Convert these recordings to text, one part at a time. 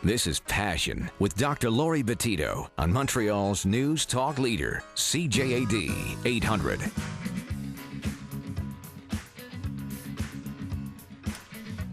This is Passion with Dr. Laurie Betito on Montreal's News Talk Leader, CJAD 800.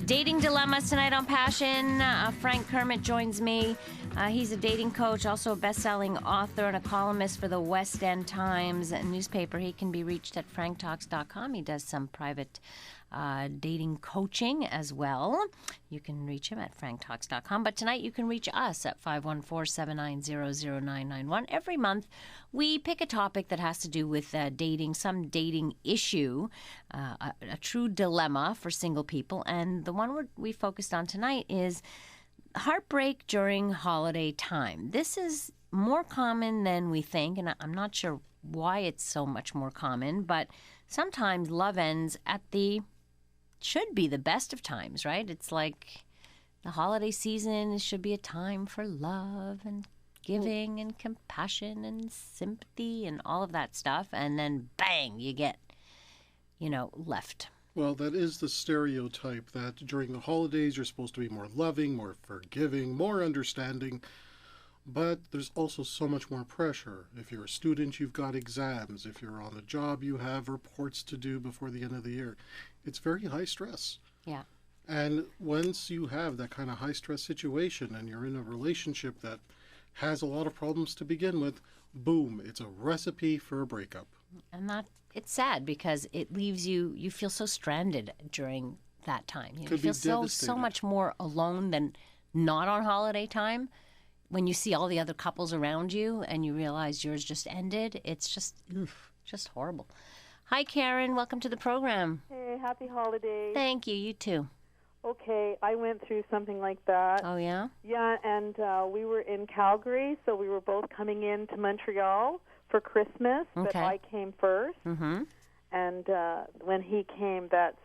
Dating dilemmas tonight on Passion. Frank Kermit joins me. He's a dating coach, also a best-selling author and a columnist for the West End Times newspaper. He can be reached at franktalks.com. He does some private dating coaching as well. You can reach him at franktalks.com. But tonight you can reach us at 514-790-0991. Every month we pick a topic that has to do with dating, some dating issue, a true dilemma for single people. And the one we focused on tonight is heartbreak during holiday time. This is more common than we think, and I'm not sure why it's so much more common, but sometimes love ends at should be the best of times, right? It's like the holiday season should be a time for love and giving and compassion and sympathy and all of that stuff, and then bang, you get, left. Well, that is the stereotype that during the holidays you're supposed to be more loving, more forgiving, more understanding. But there's also so much more pressure. If you're a student, you've got exams. If you're on a job, you have reports to do before the end of the year. It's very high stress. Yeah. And once you have that kind of high stress situation and you're in a relationship that has a lot of problems to begin with, boom, it's a recipe for a breakup. And it's sad because it leaves you feel so stranded during that time. You feel so much more alone than not on holiday time. When you see all the other couples around you and you realize yours just ended, it's just horrible. Hi, Karen. Welcome to the program. Hey, happy holidays. Thank you. You too. Okay, I went through something like that. Oh, yeah? Yeah, and we were in Calgary, so we were both coming in to Montreal for Christmas, but I came first. Mm-hmm. And when he came, that's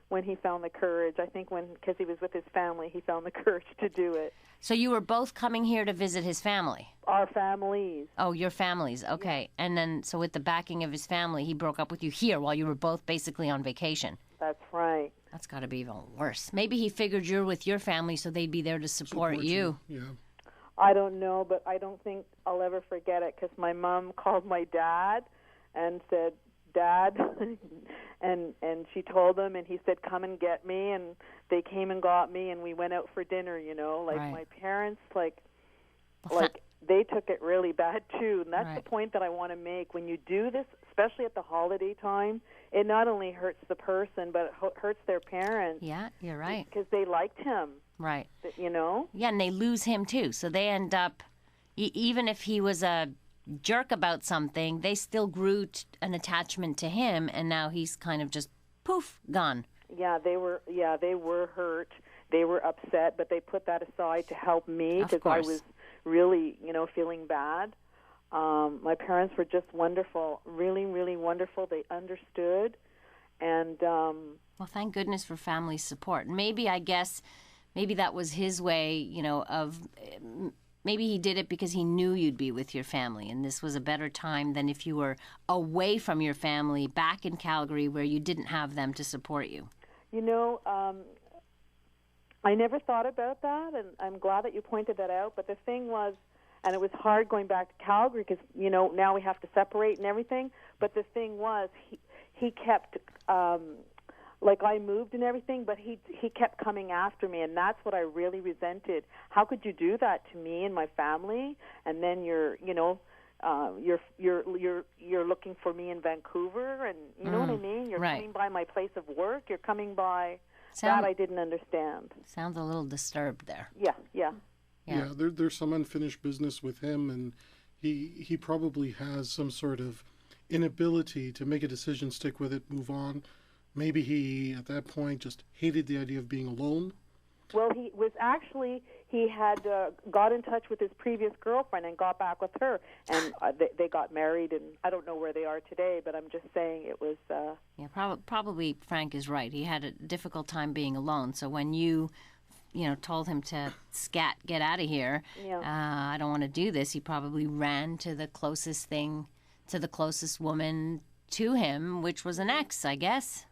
when he found the courage. I think because he was with his family, he found the courage to do it. So you were both coming here to visit his family? Our families. Oh, your families. Okay. Yeah. And then, so with the backing of his family, he broke up with you here while you were both basically on vacation. That's right. That's got to be even worse. Maybe he figured you're with your family, so they'd be there to support you. Yeah. I don't know, but I don't think I'll ever forget it because my mom called my dad and said, Dad, and she told him, and he said, come and get me, and they came and got me, and we went out for dinner, Right. My parents, they took it really bad, too, and that's the point that I want to make. When you do this, especially at the holiday time, it not only hurts the person, but it hurts their parents. Yeah, you're right. Because they liked him. Right. Yeah, and they lose him, too, so they end up, even if he was a jerk about something, they still grew an attachment to him, and now he's kind of just poof, gone. Yeah, they were hurt. They were upset, but they put that aside to help me because I was really, feeling bad. My parents were just wonderful, really, really wonderful. They understood, and well, thank goodness for family support. Maybe that was his way, of. Maybe he did it because he knew you'd be with your family, and this was a better time than if you were away from your family back in Calgary where you didn't have them to support you. I never thought about that, and I'm glad that you pointed that out. But the thing was, and it was hard going back to Calgary because, now we have to separate and everything. But the thing was, he kept... I moved and everything, but he kept coming after me, and that's what I really resented. How could you do that to me and my family? And then you're looking for me in Vancouver, and you know what I mean? You're coming by my place of work. You're coming by that I didn't understand. Sounds a little disturbed there. Yeah. There's some unfinished business with him, and he probably has some sort of inability to make a decision, stick with it, move on. Maybe he, at that point, just hated the idea of being alone. Well, he had got in touch with his previous girlfriend and got back with her, and they got married, and I don't know where they are today, but I'm just saying it was... Yeah, probably Frank is right. He had a difficult time being alone, so when you told him to get out of here, I don't want to do this, he probably ran to the closest woman to him, which was an ex, I guess.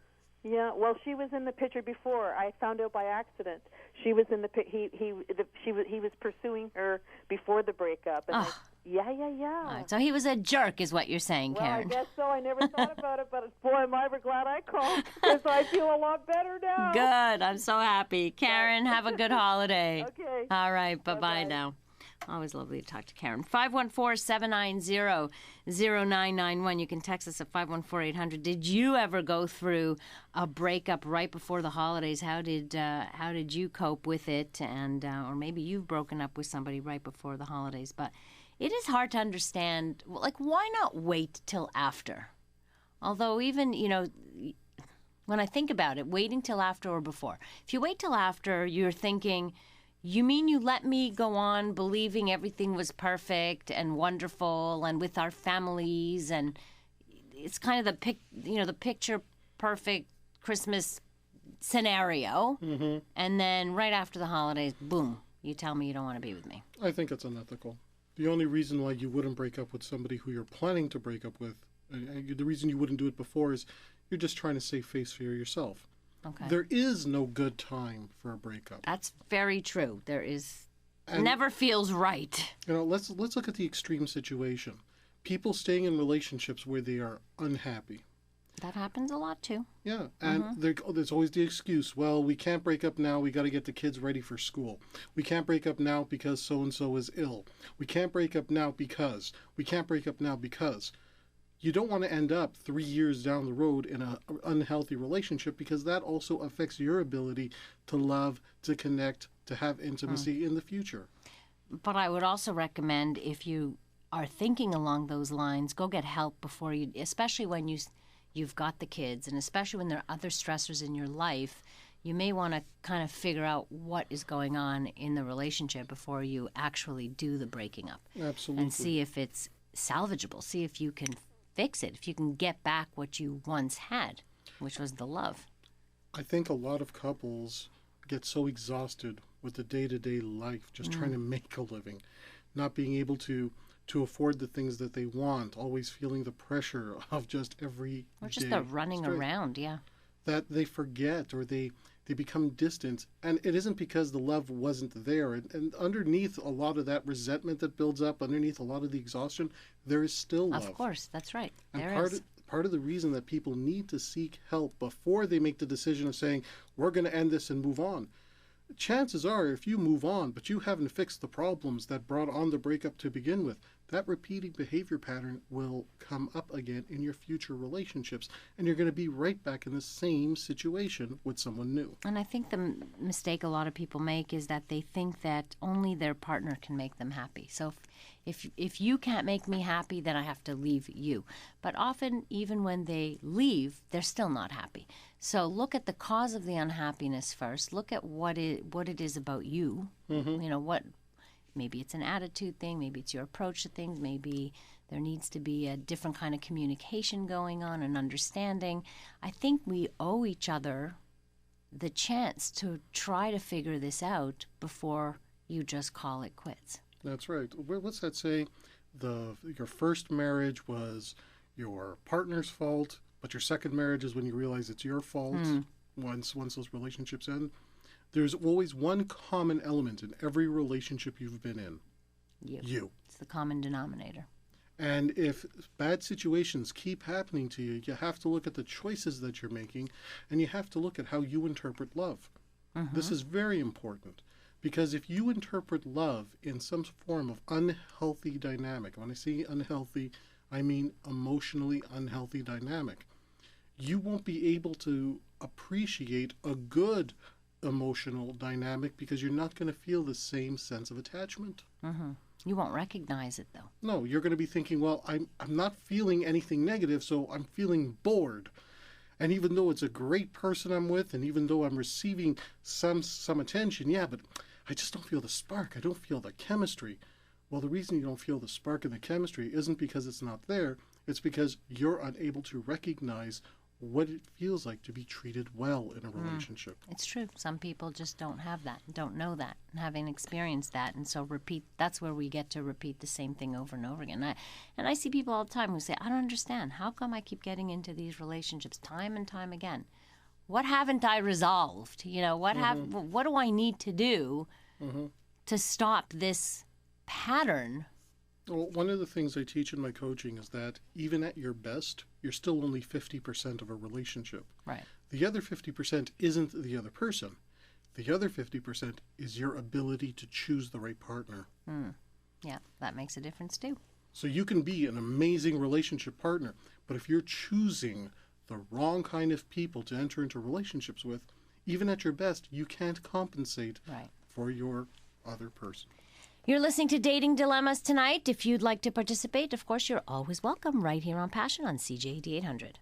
Yeah, well, she was in the picture before. I found out by accident. She was in the he was pursuing her before the breakup. And yeah. All right, so he was a jerk, is what you're saying, Karen. Well, I guess so. I never thought about it, but boy, am I ever glad I called because I feel a lot better now. Good. I'm so happy. Karen, have a good holiday. Okay. All right. Bye-bye now. Always lovely to talk to Karen. 514-790-0991. You can text us at 514-800. Did you ever go through a breakup right before the holidays? How did you cope with it? And or maybe you've broken up with somebody right before the holidays. But it is hard to understand. Like, why not wait till after? Although even, when I think about it, waiting till after or before. If you wait till after, you're thinking, you mean you let me go on believing everything was perfect and wonderful and with our families, and it's kind of the picture perfect Christmas scenario, and then right after the holidays, boom, you tell me you don't want to be with me. I think it's unethical. The only reason why you wouldn't break up with somebody who you're planning to break up with, the reason you wouldn't do it before is you're just trying to save face for yourself. Okay. There is no good time for a breakup. That's very true. There is. Never feels right. Let's look at the extreme situation. People staying in relationships where they are unhappy. That happens a lot too. Yeah, and there's always the excuse, well, we can't break up now, we got to get the kids ready for school. We can't break up now because so-and-so is ill. We can't break up now because. We can't break up now because. You don't want to end up 3 years down the road in an unhealthy relationship, because that also affects your ability to love, to connect, to have intimacy in the future. But I would also recommend, if you are thinking along those lines, go get help before you, especially when you've got the kids, and especially when there are other stressors in your life. You may want to kind of figure out what is going on in the relationship before you actually do the breaking up. Absolutely. And see if it's salvageable. See if you can fix it, if you can get back what you once had, which was the love. I think a lot of couples get so exhausted with the day-to-day life, just trying to make a living, not being able to afford the things that they want, always feeling the pressure of just every Or just day the running straight, around, that they forget, or they become distant. And it isn't because the love wasn't there. And underneath a lot of that resentment that builds up, underneath a lot of the exhaustion, there is still love. Of course, that's right. And There is. part of the reason that people need to seek help before they make the decision of saying, we're going to end this and move on. Chances are, if you move on, but you haven't fixed the problems that brought on the breakup to begin with, that repeating behavior pattern will come up again in your future relationships, and you're going to be right back in the same situation with someone new. And I think the mistake a lot of people make is that they think that only their partner can make them happy. So if you can't make me happy, then I have to leave you. But often, even when they leave, they're still not happy. So look at the cause of the unhappiness first. Look at what it is about you. Maybe it's an attitude thing, maybe it's your approach to things, maybe there needs to be a different kind of communication going on and understanding. I think we owe each other the chance to try to figure this out before you just call it quits. That's right. What's that say? Your first marriage was your partner's fault, but your second marriage is when you realize it's your fault once those relationships end. There's always one common element in every relationship you've been in. You. It's the common denominator. And if bad situations keep happening to you, you have to look at the choices that you're making, and you have to look at how you interpret love. This is very important, because if you interpret love in some form of unhealthy dynamic, when I say unhealthy, I mean emotionally unhealthy dynamic, you won't be able to appreciate a good emotional dynamic, because you're not going to feel the same sense of attachment. You won't recognize it, though. No, you're going to be thinking, well, I'm not feeling anything negative, so I'm feeling bored. And even though it's a great person I'm with, and even though I'm receiving some attention, yeah, but I just don't feel the spark. I don't feel the chemistry. Well, the reason you don't feel the spark and the chemistry isn't because it's not there. It's because you're unable to recognize what it feels like to be treated well in a relationship. It's true. Some people just don't have that, don't know that, and haven't experienced that, and so that's where we get to repeat the same thing over and over again. And I see people all the time who say, I don't understand. How come I keep getting into these relationships time and time again? What haven't I resolved? You know, what do I need to do to stop this pattern? Well, one of the things I teach in my coaching is that even at your best, you're still only 50% of a relationship. Right. The other 50% isn't the other person. The other 50% is your ability to choose the right partner. Yeah, that makes a difference too. So you can be an amazing relationship partner, but if you're choosing the wrong kind of people to enter into relationships with, even at your best, you can't compensate for your other person. You're listening to Dating Dilemmas tonight. If you'd like to participate, of course, you're always welcome right here on Passion on CJAD 800.